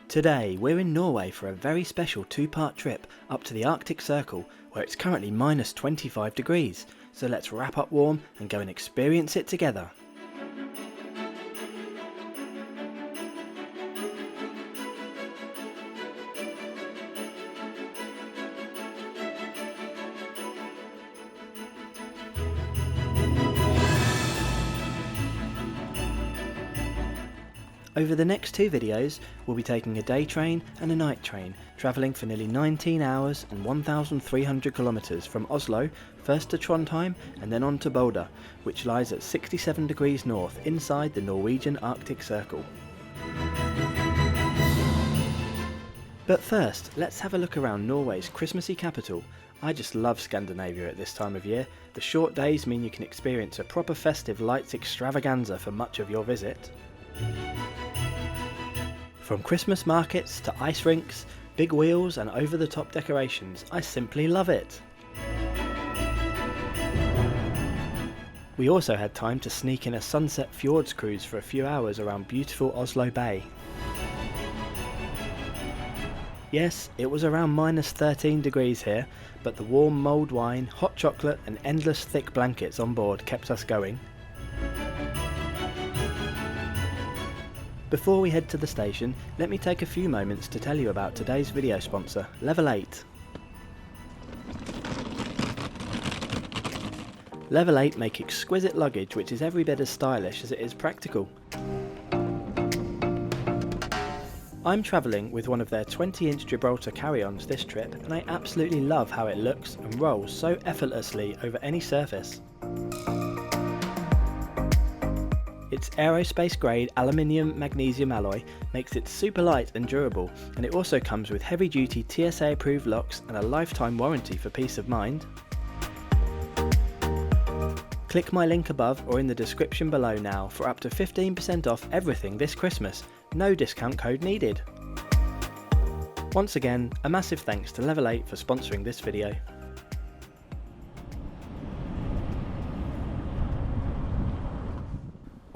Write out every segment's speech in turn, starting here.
Today we're in Norway for a very special two-part trip up to the Arctic Circle where it's currently minus 25 degrees, so let's wrap up warm and go and experience it together. Over the next two videos, we'll be taking a day train and a night train, travelling for nearly 19 hours and 1,300 kilometres from Oslo, first to Trondheim and then on to Bodø, which lies at 67 degrees north inside the Norwegian Arctic Circle. But first, let's have a look around Norway's Christmassy capital. I just love Scandinavia at this time of year. The short days mean you can experience a proper festive lights extravaganza for much of your visit. From Christmas markets to ice rinks, big wheels and over-the-top decorations, I simply love it. We also had time to sneak in a sunset fjords cruise for a few hours around beautiful Oslo Bay. Yes, it was around minus 13 degrees here, but the warm mulled wine, hot chocolate and endless thick blankets on board kept us going. Before we head to the station, let me take a few moments to tell you about today's video sponsor, Level 8. Level 8 make exquisite luggage which is every bit as stylish as it is practical. I'm travelling with one of their 20-inch Gibraltar carry-ons this trip, and I absolutely love how it looks and rolls so effortlessly over any surface. Its aerospace grade aluminium magnesium alloy makes it super light and durable, and it also comes with heavy duty TSA approved locks and a lifetime warranty for peace of mind. Click my link above or in the description below now for up to 15% off everything this Christmas. No discount code needed. Once again, a massive thanks to Level 8 for sponsoring this video.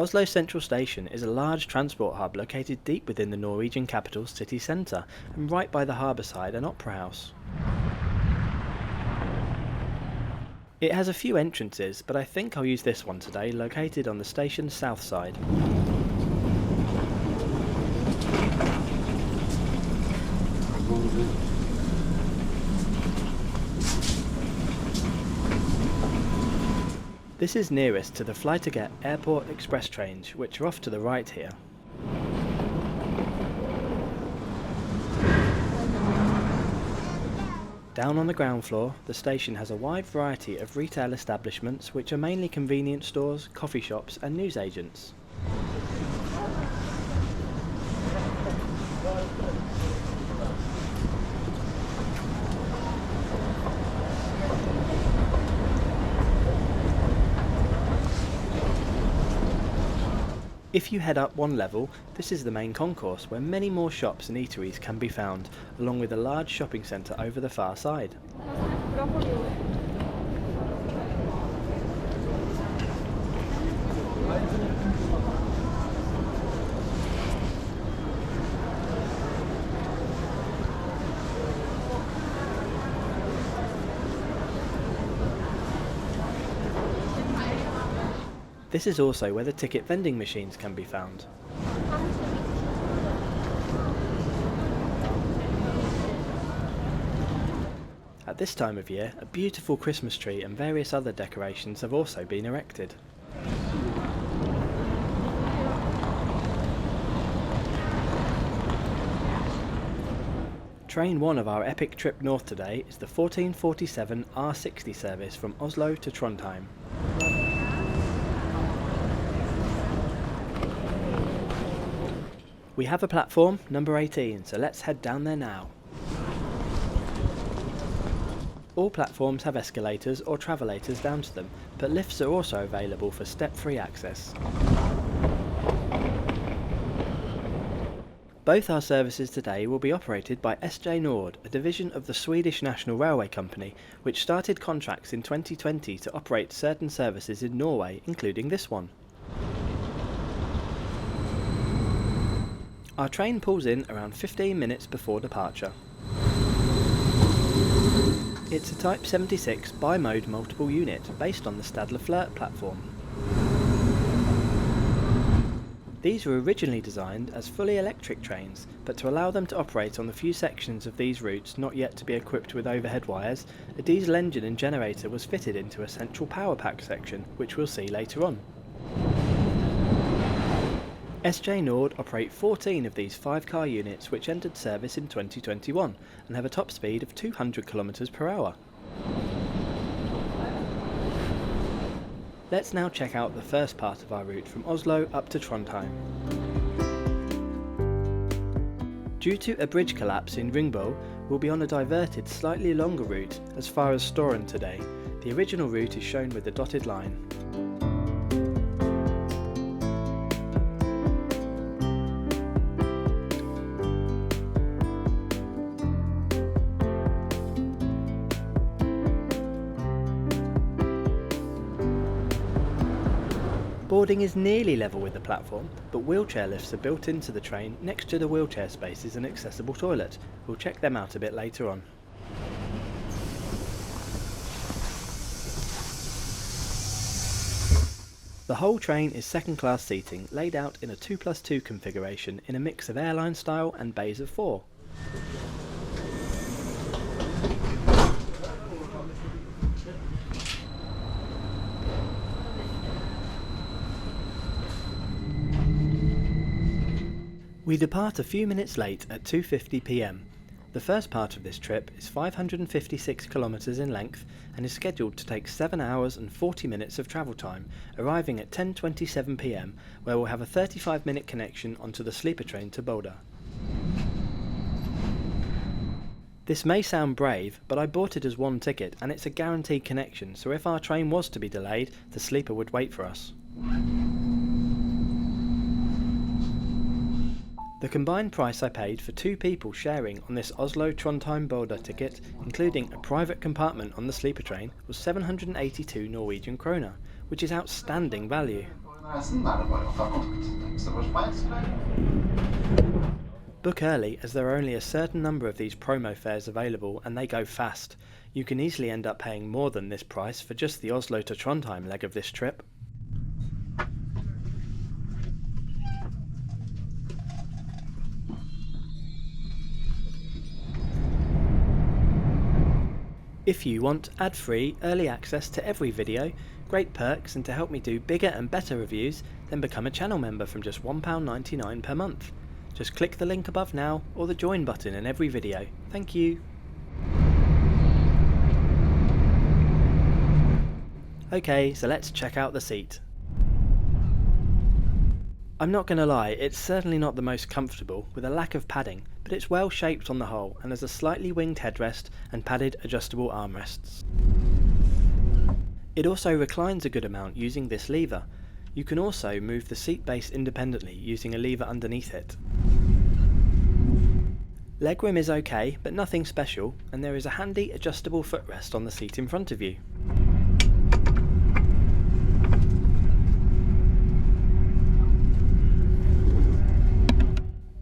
Oslo Central Station is a large transport hub located deep within the Norwegian capital's city centre and right by the harbour side and opera house. It has a few entrances, but I think I'll use this one today, located on the station's south side. This is nearest to the Flytoget airport express trains, which are off to the right here. Down on the ground floor, the station has a wide variety of retail establishments which are mainly convenience stores, coffee shops and newsagents. If you head up one level, this is the main concourse where many more shops and eateries can be found, along with a large shopping centre over the far side. This is also where the ticket vending machines can be found. At this time of year, a beautiful Christmas tree and various other decorations have also been erected. Train 1 of our epic trip north today is the 1447 R60 service from Oslo to Trondheim. We have a platform, number 18, so let's head down there now. All platforms have escalators or travelators down to them, but lifts are also available for step-free access. Both our services today will be operated by SJ Nord, a division of the Swedish National Railway Company, which started contracts in 2020 to operate certain services in Norway, including this one. Our train pulls in around 15 minutes before departure. It's a Type 76 bi-mode multiple unit based on the Stadler Flirt platform. These were originally designed as fully electric trains, but to allow them to operate on the few sections of these routes not yet to be equipped with overhead wires, a diesel engine and generator was fitted into a central power pack section, which we'll see later on. SJ Nord operate 14 of these 5-car units which entered service in 2021 and have a top speed of 200 km per hour. Let's now check out the first part of our route from Oslo up to Trondheim. Due to a bridge collapse in Rubio, we'll be on a diverted, slightly longer route as far as Storen today. The original route is shown with the dotted line. Boarding is nearly level with the platform, but wheelchair lifts are built into the train next to the wheelchair spaces and accessible toilet. We'll check them out a bit later on. The whole train is second-class seating, laid out in a 2+2 configuration in a mix of airline style and bays of 4. We depart a few minutes late at 2:50 p.m. The first part of this trip is 556 kilometres in length and is scheduled to take 7 hours and 40 minutes of travel time, arriving at 10:27 p.m, where we'll have a 35-minute connection onto the sleeper train to Bodø. This may sound brave, but I bought it as one ticket and it's a guaranteed connection, so if our train was to be delayed, the sleeper would wait for us. The combined price I paid for 2 people sharing on this Oslo-Trondheim-Bodø ticket, including a private compartment on the sleeper train, was 782 Norwegian Krone, which is outstanding value. Book early, as there are only a certain number of these promo fares available and they go fast. You can easily end up paying more than this price for just the Oslo to Trondheim leg of this trip. If you want ad-free early access to every video, great perks and to help me do bigger and better reviews, then become a channel member from just £1.99 per month. Just click the link above now or the join button in every video. Thank you. Okay, so let's check out the seat. I'm not going to lie, it's certainly not the most comfortable, with a lack of padding, but it's well shaped on the whole and has a slightly winged headrest and padded adjustable armrests. It also reclines a good amount using this lever. You can also move the seat base independently using a lever underneath it. Legroom is okay, but nothing special, and there is a handy adjustable footrest on the seat in front of you.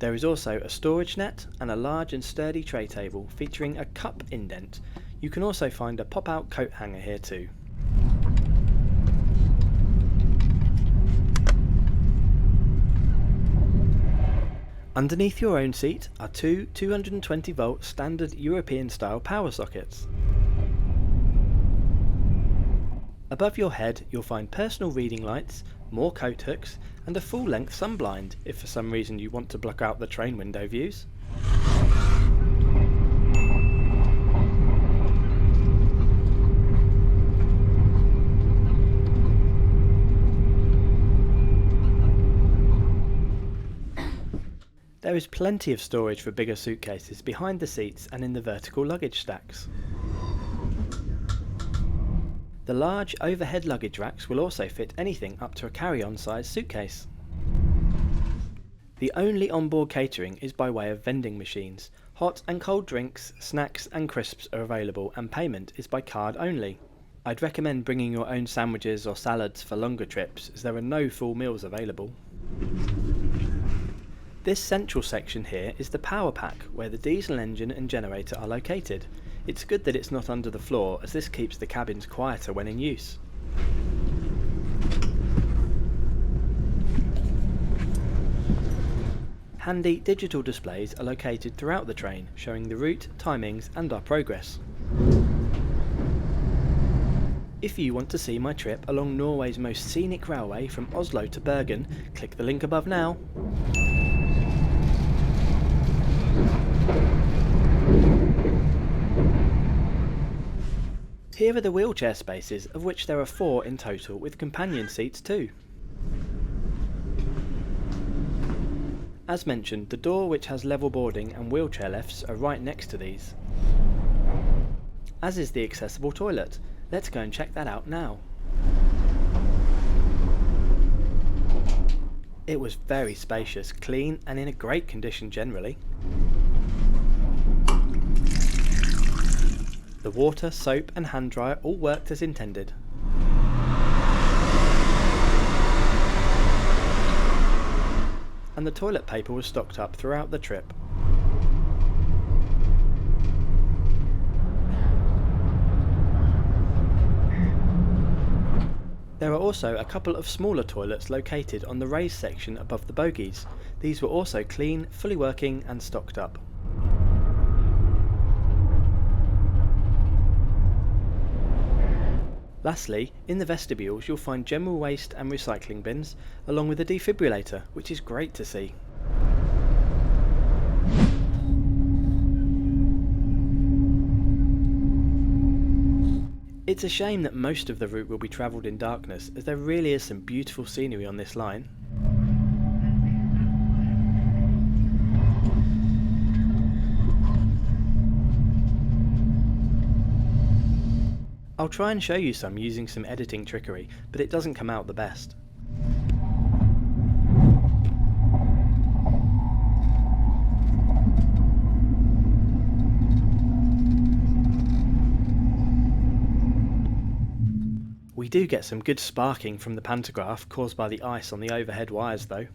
There is also a storage net and a large and sturdy tray table featuring a cup indent. You can also find a pop-out coat hanger here too. Underneath your own seat are 2 220-volt standard European style power sockets. Above your head you'll find personal reading lights, more coat hooks and a full-length sunblind if for some reason you want to block out the train window views. There is plenty of storage for bigger suitcases behind the seats and in the vertical luggage stacks. The large overhead luggage racks will also fit anything up to a carry-on size suitcase. The only onboard catering is by way of vending machines. Hot and cold drinks, snacks and crisps are available and payment is by card only. I'd recommend bringing your own sandwiches or salads for longer trips as there are no full meals available. This central section here is the power pack, where the diesel engine and generator are located. It's good that it's not under the floor, as this keeps the cabins quieter when in use. Handy digital displays are located throughout the train, showing the route, timings and our progress. If you want to see my trip along Norway's most scenic railway from Oslo to Bergen, click the link above now. Here are the wheelchair spaces, of which there are 4 in total, with companion seats too. As mentioned, the door which has level boarding and wheelchair lifts are right next to these. As is the accessible toilet. Let's go and check that out now. It was very spacious, clean and in a great condition generally. The water, soap and hand dryer all worked as intended. And the toilet paper was stocked up throughout the trip. There are also a couple of smaller toilets located on the raised section above the bogies. These were also clean, fully working and stocked up. Lastly, in the vestibules you'll find general waste and recycling bins, along with a defibrillator, which is great to see. It's a shame that most of the route will be travelled in darkness, as there really is some beautiful scenery on this line. I'll try and show you some using some editing trickery, but it doesn't come out the best. We do get some good sparking from the pantograph caused by the ice on the overhead wires though.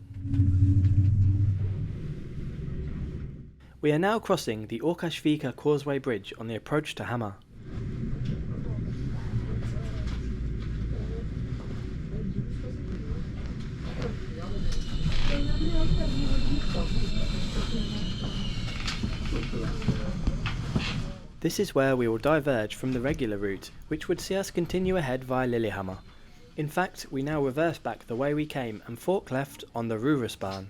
We are now crossing the Åkersvika Causeway Bridge on the approach to Hamar. This is where we will diverge from the regular route, which would see us continue ahead via Lillehammer. In fact, we now reverse back the way we came and fork left on the Rurasbahn.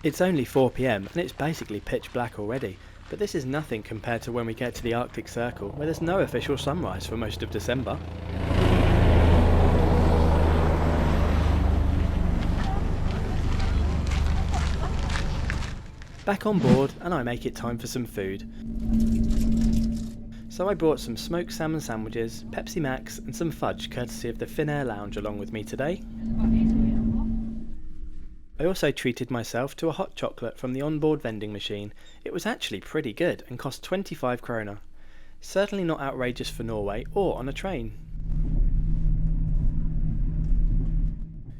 It's only 4 PM and it's basically pitch black already, but this is nothing compared to when we get to the Arctic Circle, where there's no official sunrise for most of December. Back on board and I make it time for some food. So I brought some smoked salmon sandwiches, Pepsi Max and some fudge courtesy of the Finnair Lounge along with me today. I also treated myself to a hot chocolate from the onboard vending machine. It was actually pretty good and cost 25 Krone. Certainly not outrageous for Norway or on a train.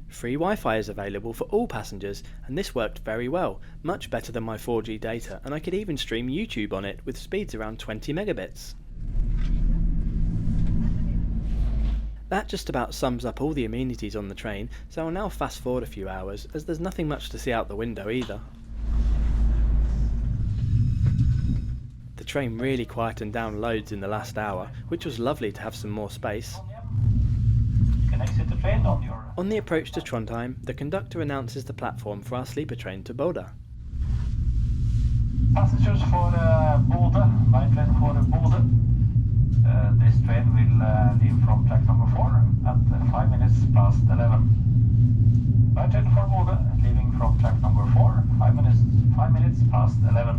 Free Wi-Fi is available for all passengers and this worked very well, much better than my 4G data, and I could even stream YouTube on it with speeds around 20 megabits. That just about sums up all the amenities on the train, so I'll now fast forward a few hours as there's nothing much to see out the window either. The train really quietened down loads in the last hour, which was lovely to have some more space. Exit the train on your... On the approach to Trondheim, the conductor announces the platform for our sleeper train to Bodø. Passengers for Bodø, night train for Bodø. This train will leave from track number 4 at 5 minutes past 11. Night train for Bodø, leaving from track number 4, 5 minutes past 11.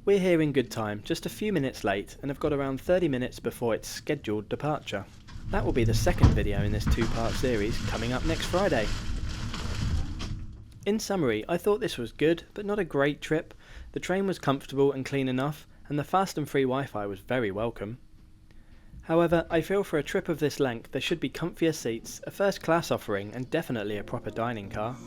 We're here in good time, just a few minutes late, and have got around 30 minutes before its scheduled departure. That will be the second video in this 2-part series, coming up next Friday. In summary, I thought this was good, but not a great trip. The train was comfortable and clean enough, and the fast and free Wi-Fi was very welcome. However, I feel for a trip of this length there should be comfier seats, a first class offering, and definitely a proper dining car.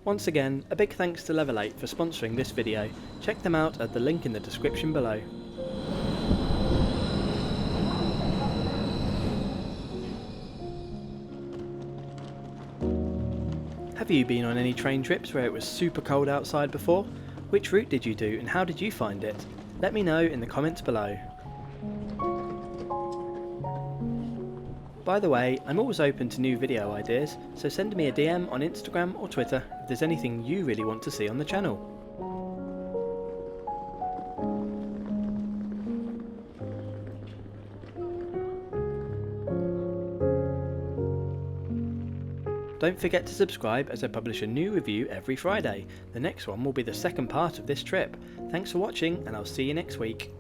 Once again, a big thanks to Level 8 for sponsoring this video. Check them out at the link in the description below. Have you been on any train trips where it was super cold outside before? Which route did you do and how did you find it? Let me know in the comments below. By the way, I'm always open to new video ideas, so send me a DM on Instagram or Twitter if there's anything you really want to see on the channel. Don't forget to subscribe as I publish a new review every Friday. The next one will be the second part of this trip. Thanks for watching and I'll see you next week.